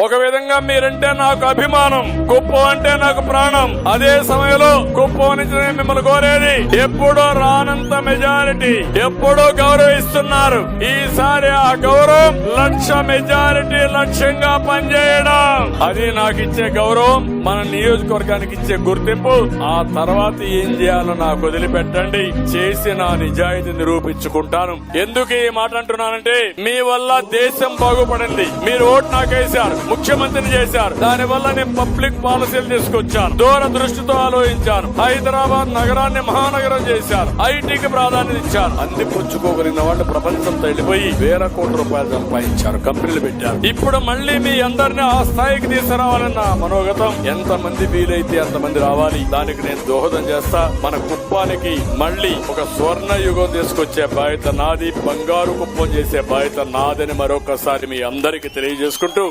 ఒక విధంగా మీరంటే నాకు అభిమానం, కుప్పం అంటే నాకు ప్రాణం. అదే సమయంలో కుప్పం నుంచి నేను మిమ్మల్ని కోరేది, ఎప్పుడో రానంత మెజారిటీ ఎప్పుడో గౌరవిస్తున్నారు. ఈసారి ఆ గౌరవం 1,00,000 మెజారిటీ లక్ష్యంగా పనిచేయడం, అది నాకు ఇచ్చే గౌరవం, మన నియోజకవర్గానికి ఇచ్చే గుర్తింపు. ఆ తర్వాత ఏం చేయాలో నాకు వదిలిపెట్టండి, చేసి నా నిజాయితీ నిరూపించుకుంటాను. ఎందుకు ఈ మాట అంటున్నానంటే, మీ వల్ల దేశం బాగుపడింది. మీరు ఓటు నాకేశారు, ముఖ్యమంత్రిని చేశారు. దానివల్ల నేను పబ్లిక్ పాలసీలు తీసుకొచ్చాను, దూరదృష్టితో ఆలోచించాను. హైదరాబాద్ నగరాన్ని మహానగరం చేశారు, ఐటీకి ప్రాధాన్యత ఇచ్చాను. అన్ని పుచ్చుకోగలిగిన వాళ్ళు ప్రపంచంతో వెళ్లిపోయి వేల కోట్ల రూపాయలు సంపాదించారు, కంపెనీలు పెట్టారు. ఇప్పుడు మళ్లీ మీ అందరినీ ఆ స్థాయికి తీసుకురావాలన్న మనోగతం. ఎంతమంది వీలైతే అంతమంది రావాలి, దానికి నేను దోహదం చేస్తా. మన కుప్పానికి మళ్లీ ఒక స్వర్ణ యుగం తీసుకొచ్చే బాధ్యత నాది, బంగారు కుప్పం చేసే బాధ్యత నాదని మరొకసారి మీ అందరికి తెలియజేసుకుంటూ